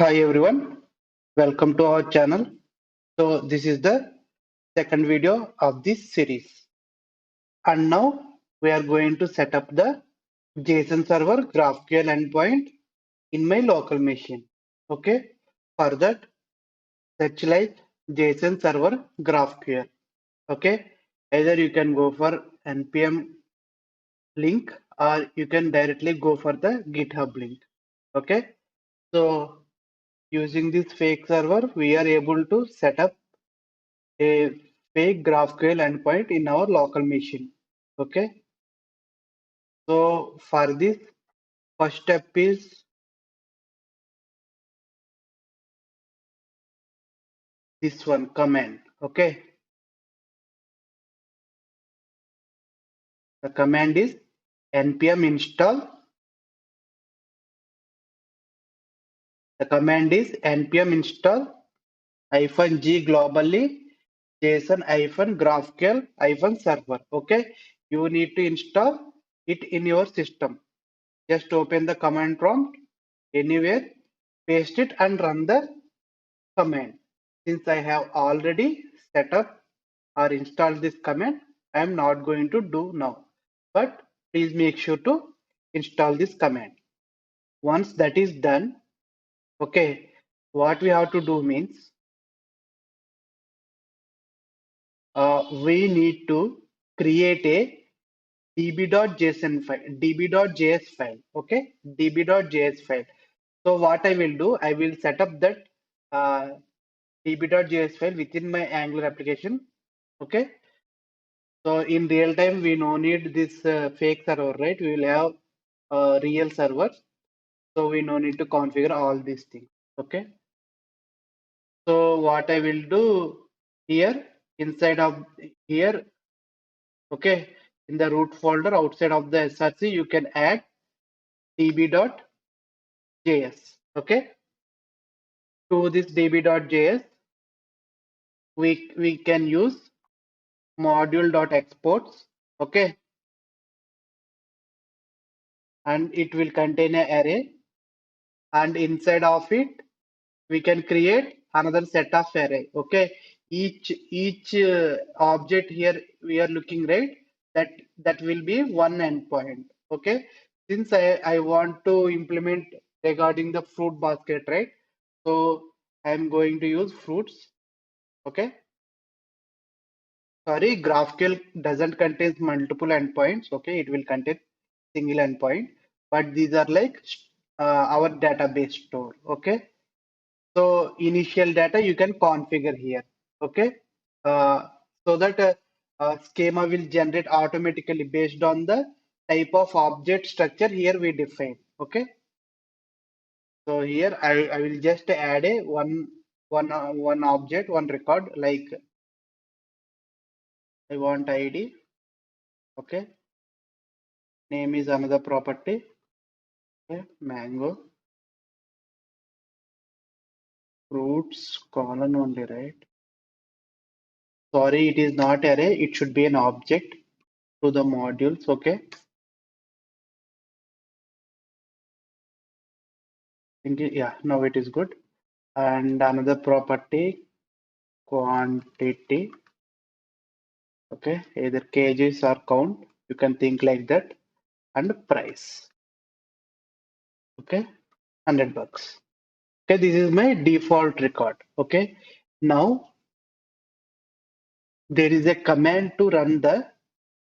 Hi everyone, welcome to our channel. So this is the second video of this series. And now we are going to set up the JSON server GraphQL endpoint in my local machine. Okay, for that search like JSON server GraphQL. Okay, either you can go for npm link or you can directly go for the GitHub link. Okay, so using this fake server, we are able to set up a fake GraphQL endpoint in our local machine. Okay, so for this, first step is this one command. Okay, the command is npm install. The command is npm install -g globally json -graphql -server. Okay, you need to install it in your system. Just open the command prompt anywhere, paste it and run the command. Since I have already set up or installed this command, I am not going to do now. But please make sure to install this command. Once that is done, okay, what we have to do means we need to create a db.json file, db.js file, okay, db.js file. So what I will do, I will set up that db.js file within my Angular application. Okay, so in real time, we no need this fake server, right? We will have real server. So we no need to configure all these things. Okay. So what I will do here inside of here, okay, in the root folder outside of the src, you can add db.js. Okay. To this db.js, we can use module.exports. Okay. And it will contain an array, and inside of it we can create another set of array. Okay, each object here we are looking, right, that will be one endpoint. Okay, since I want to implement regarding the fruit basket, right, so I am going to use fruits. Okay, sorry, GraphQL doesn't contain multiple endpoints. Okay, it will contain single endpoint, but these are like our database store. Okay, so initial data you can configure here. Okay, so that schema will generate automatically based on the type of object structure here we define. Okay, so here I will just add a one object, one record, like I want ID. Okay, name is another property. Okay, mango, fruits, colon only, right? Sorry, it is not array, it should be an object to the modules. Okay, yeah, now it is good. And another property, quantity. Okay, either kgs or count, you can think like that. And price. Okay, $100. Okay, this is my default record. Okay, now there is a command to run the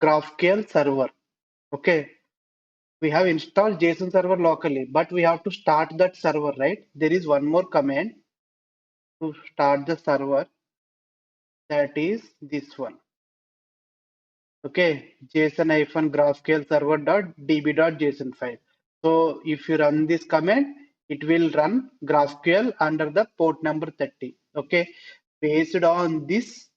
GraphQL server. Okay, we have installed JSON server locally, but we have to start that server, right? There is one more command to start the server, that is this one. Okay, json-graphql server.db.json file. So if you run this command, it will run GraphQL under the port number 30. Okay, based on this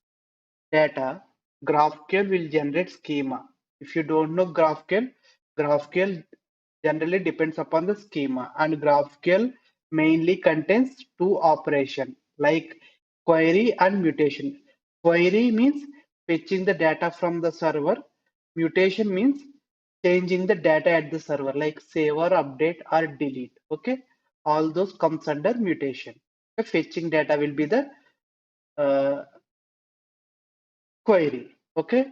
data, GraphQL will generate schema. If you don't know GraphQL, GraphQL generally depends upon the schema, and GraphQL mainly contains two operations like query and mutation. Query means fetching the data from the server. Mutation means changing the data at the server, like save or update or delete. Okay, all those comes under mutation. The fetching data will be the uh, query. Okay.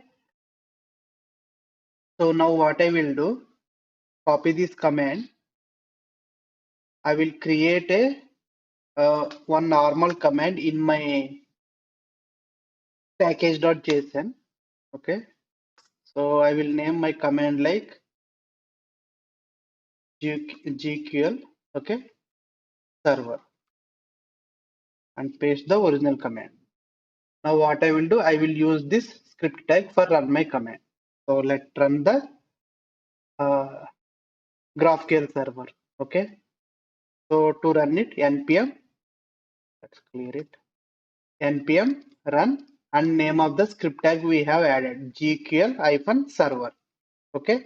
So now what I will do, copy this command. I will create a one normal command in my package.json. Okay. So I will name my command like GQL. Okay. Server and paste the original command. Now what I will do, I will use this script tag for run my command. So let's run the uh, GraphQL server. Okay. So to run it, npm, let's clear it. npm run and name of the script tag we have added gql-server. Okay.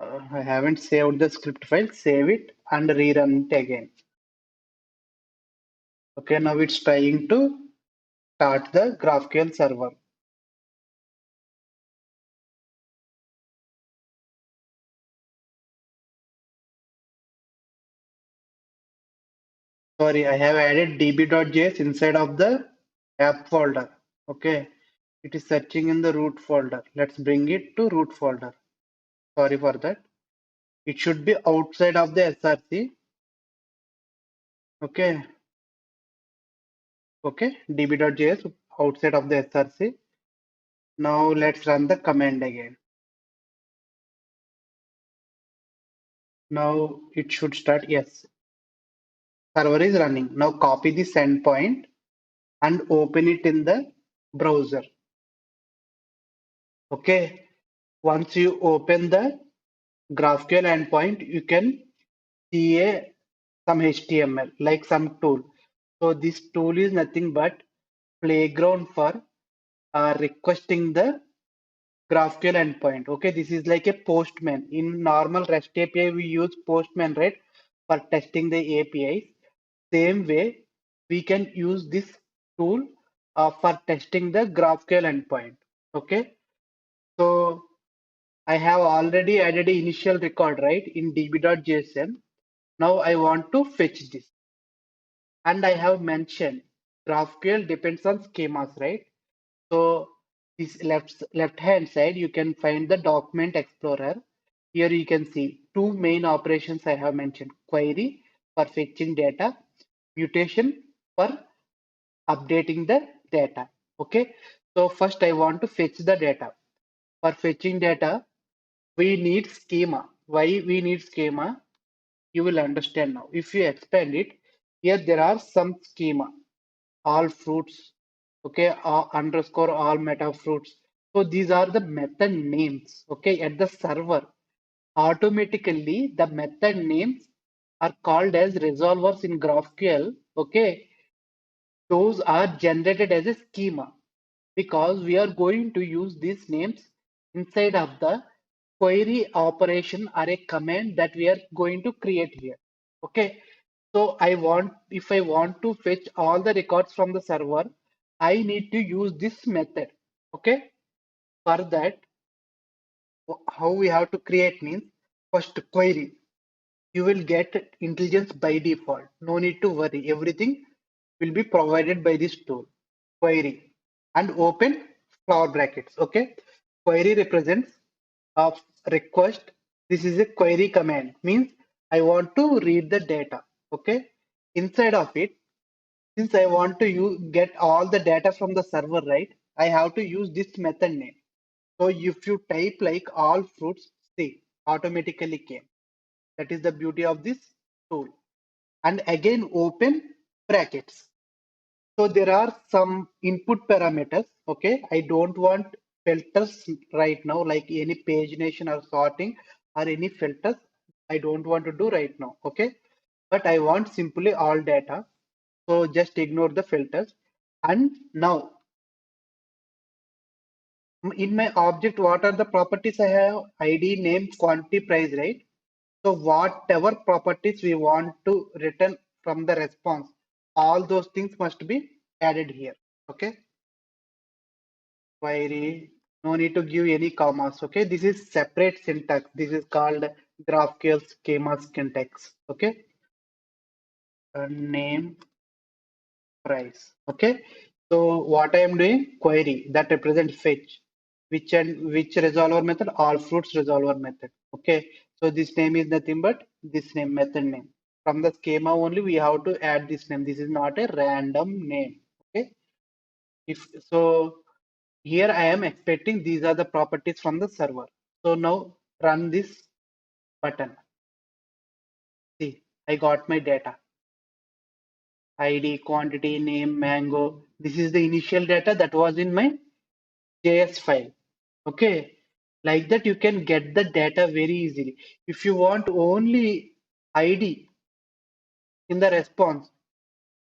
I haven't saved the script file. Save it and rerun it again. Okay. Now it's trying to start the GraphQL server. Sorry, I have added db.js inside of the app folder. Okay, it is searching in the root folder. Let's bring it to root folder. Sorry for that. It should be outside of the src. Okay, okay, db.js outside of the src. Now let's run the command again. Now it should start. Yes, server is running. Now copy this endpoint and open it in the browser. Okay, once you open the GraphQL endpoint, you can see some HTML, like some tool. So this tool is nothing but playground for requesting the GraphQL endpoint. Okay, this is like a postman. In normal REST API, we use postman, right, for testing the APIs. Same way, we can use this tool for testing the GraphQL endpoint. Okay, so I have already added an initial record, right, in db.json. Now I want to fetch this. And I have mentioned GraphQL depends on schemas, right? So this left hand side, you can find the document explorer. Here you can see two main operations I have mentioned: query for fetching data, mutation for updating the data. Okay. So first I want to fetch the data. For fetching data, we need schema. Why we need schema? You will understand now. If you expand it, here there are some schema. All fruits, okay, underscore all meta fruits. So these are the method names, okay, at the server. Automatically, the method names are called as resolvers in GraphQL, okay. Those are generated as a schema because we are going to use these names inside of the query operation or a command that we are going to create here, okay. So if I want to fetch all the records from the server, I need to use this method. Okay. For that, how we have to create means first query. You will get intelligence by default. No need to worry. Everything will be provided by this tool. Query and open flower brackets. Okay. Query represents a request. This is a query command. Means I want to read the data. Okay. Inside of it, since I want to get all the data from the server, right? I have to use this method name. So if you type like all fruits, see, automatically came. That is the beauty of this tool. And again, open brackets. So there are some input parameters. Okay, I don't want filters right now, like any pagination or sorting or any filters. I don't want to do right now. Okay, but I want simply all data. So just ignore the filters. And now in my object, what are the properties I have? ID, name, quantity, price, right? So whatever properties we want to return from the response, all those things must be added here. Okay. Query, no need to give any commas. Okay. This is separate syntax. This is called GraphQL schema syntax. Okay, name price. Okay, so what I am doing, query that represents fetch, which resolver method, all fruits resolver method. Okay, so this name is nothing but this name, method name. From the schema only we have to add this name. This is not a random name. Okay, if so, here I am expecting these are the properties from the server. So now run this button. See, I got my data. ID, quantity, name, mango. This is the initial data that was in my JS file. Okay, like that you can get the data very easily. If you want only ID in the response,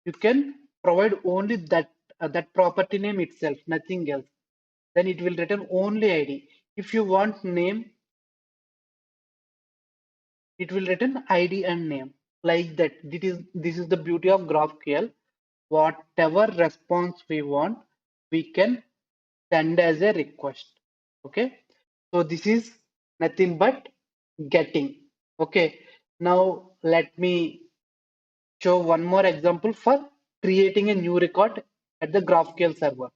you can provide only that property name itself, nothing else. Then it will return only ID. If you want name, it will return ID and name like that. This is the beauty of GraphQL. Whatever response we want, we can send as a request. Okay, so this is nothing but getting. Okay, now let me show one more example for creating a new record at the GraphQL server.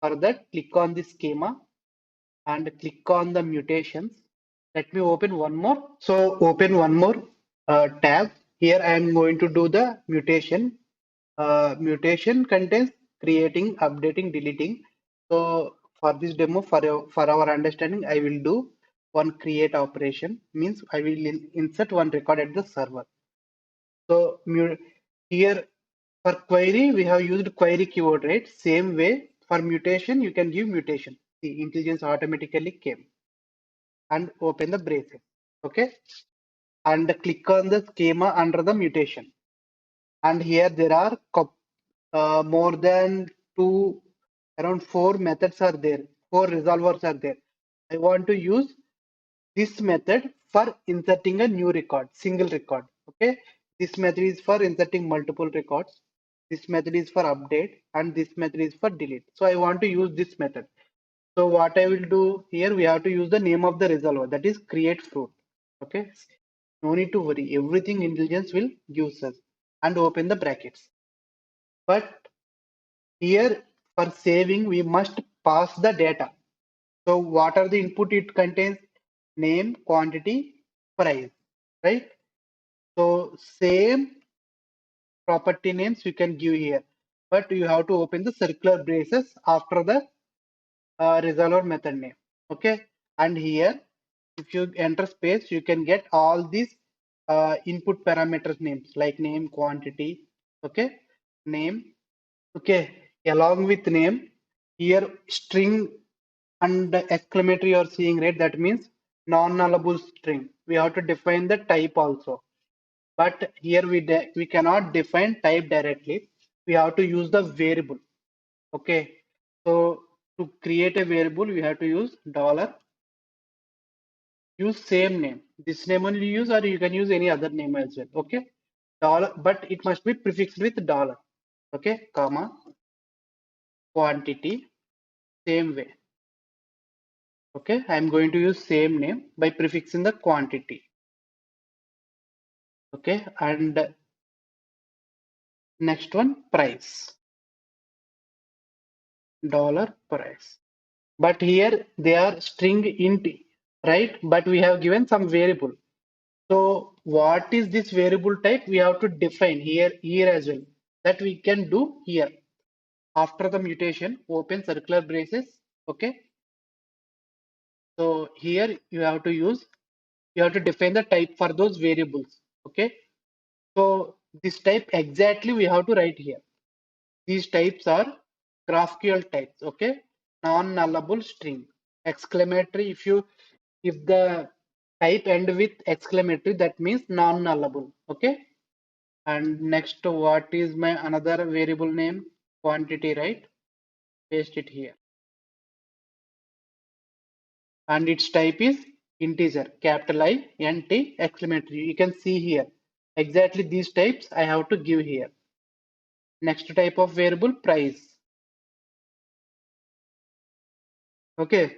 For that, click on the schema and click on the mutations. Let me open one more. So open one more tab. Here I am going to do the mutation. Mutation contains creating, updating, deleting. So for this demo, for our understanding, I will do one create operation. Means I will insert one record at the server. So here for query, we have used query keyword, right? Same way for mutation, you can give mutation. The intelligence automatically came and open the braces. Okay. And click on the schema under the mutation. And here there are more than around four methods are there. Four resolvers are there. I want to use this method for inserting a new record, single record. Okay, this method is for inserting multiple records. This method is for update and this method is for delete. So I want to use this method. So what I will do here, we have to use the name of the resolver, that is create fruit. Okay, no need to worry, everything intelligence will give us, and open the brackets. But here for saving, we must pass the data. So what are the input it contains? Name, quantity, price, right? So same property names you can give here, but you have to open the circular braces after the resolver method name. Okay, and here if you enter space, you can get all these input parameters names like name, quantity, okay, name, okay, along with name. Here string and exclamatory you are seeing, right? That means non-nullable string. We have to define the type also. But here we cannot define type directly. We have to use the variable. Okay. So to create a variable, we have to use dollar. Use same name. This name only use, or you can use any other name as well. Okay. Dollar, but it must be prefixed with dollar. Okay, comma, quantity, same way. Okay, I'm going to use same name by prefixing the quantity. Okay, and next one, price, dollar price. But here they are string int, right? But we have given some variable. So what is this variable type? We have to define here as well. That we can do here. After the mutation, open circular braces. Okay. So here you have to define the type for those variables. Okay. So this type exactly we have to write here. These types are GraphQL types. Okay. Non-nullable string. Exclamatory. If the type end with exclamatory, that means non-nullable. Okay. And next, what is my another variable name? Quantity, right? Paste it here. And its type is integer, capital I, N, T, exclamatory. You can see here. Exactly these types I have to give here. Next type of variable, price. Okay.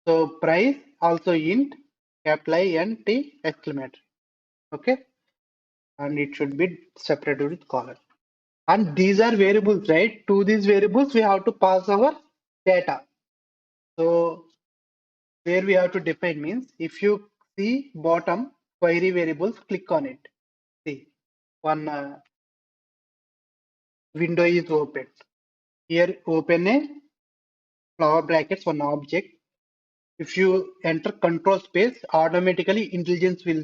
So price also int, capital I N T exclamatory. Okay, and it should be separated with colon. And these are variables, right? To these variables, we have to pass our data. So where we have to define means if you see bottom query variables, click on it. See, one window is open. Here, open a flower brackets one object. If you enter control space, automatically intelligence will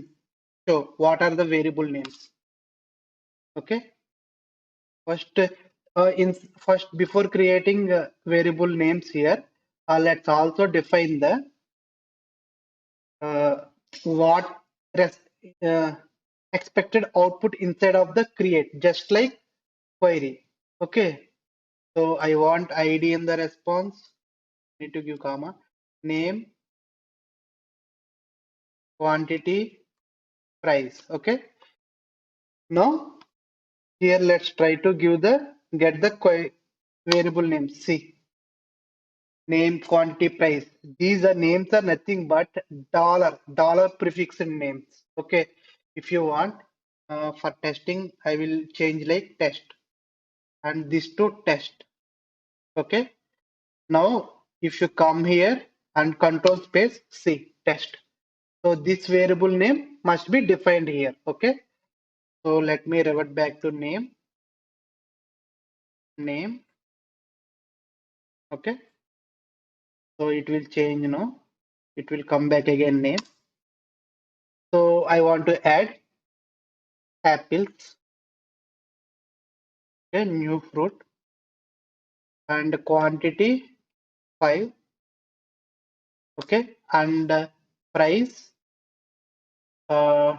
show what are the variable names. Okay. First, before creating variable names here, let's also define the uh, what res expected output inside of the create, just like query. Okay. So I want ID in the response. Need to give comma, name, quantity, price. Okay. Now here let's try to get the variable name. See, name, quantity, price. These are names are nothing but dollar prefix in names. Okay. If you want for testing, I will change like test and this to test. Okay. Now if you come here and control space, see test. So this variable name must be defined here. Okay. So let me revert back to name. Okay. So it will change now. It will come back again name. So I want to add apples, a new fruit, and quantity 5. Okay. And price uh,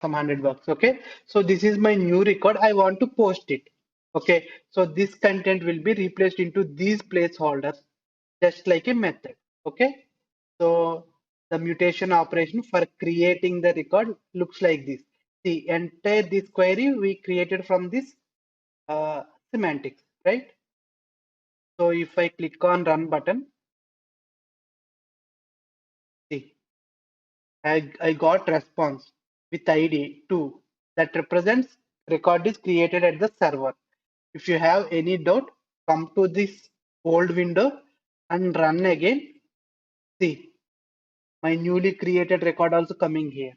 some $100. Okay. So this is my new record. I want to post it. Okay. So this content will be replaced into these placeholders just like a method. Okay. So the mutation operation for creating the record looks like this. The entire this query we created from this semantics, right? So if I click on run button, see, I got response with ID 2 that represents record is created at the server. If you have any doubt, come to this old window and run again. See, my newly created record also coming here.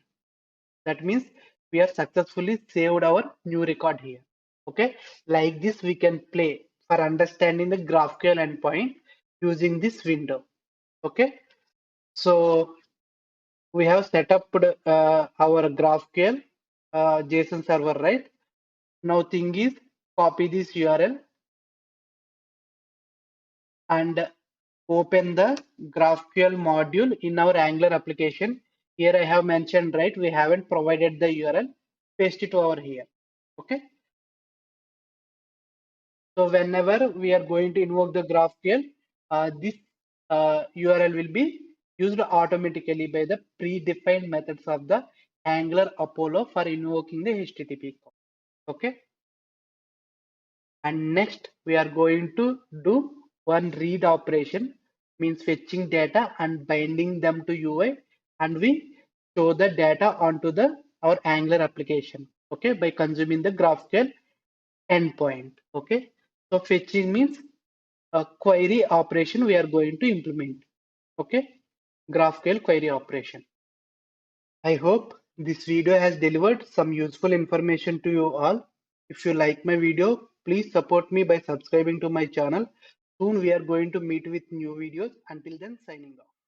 That means we have successfully saved our new record here. Okay, like this we can play for understanding the GraphQL endpoint using this window. Okay, so we have set up our GraphQL JSON server, right? Now thing is copy this URL and open the GraphQL module in our Angular application. Here I have mentioned, right? We haven't provided the URL. Paste it over here. Okay. So whenever we are going to invoke the GraphQL, this URL will be used automatically by the predefined methods of the Angular Apollo for invoking the HTTP call. Okay. And next we are going to do one read operation, means fetching data and binding them to UI, and we show the data onto the our Angular application. Okay, by consuming the GraphQL endpoint. Okay, so fetching means a query operation we are going to implement. Okay, GraphQL query operation. I hope this video has delivered some useful information to you all. If you like my video, please support me by subscribing to my channel. Soon we are going to meet with new videos. Until then, signing off.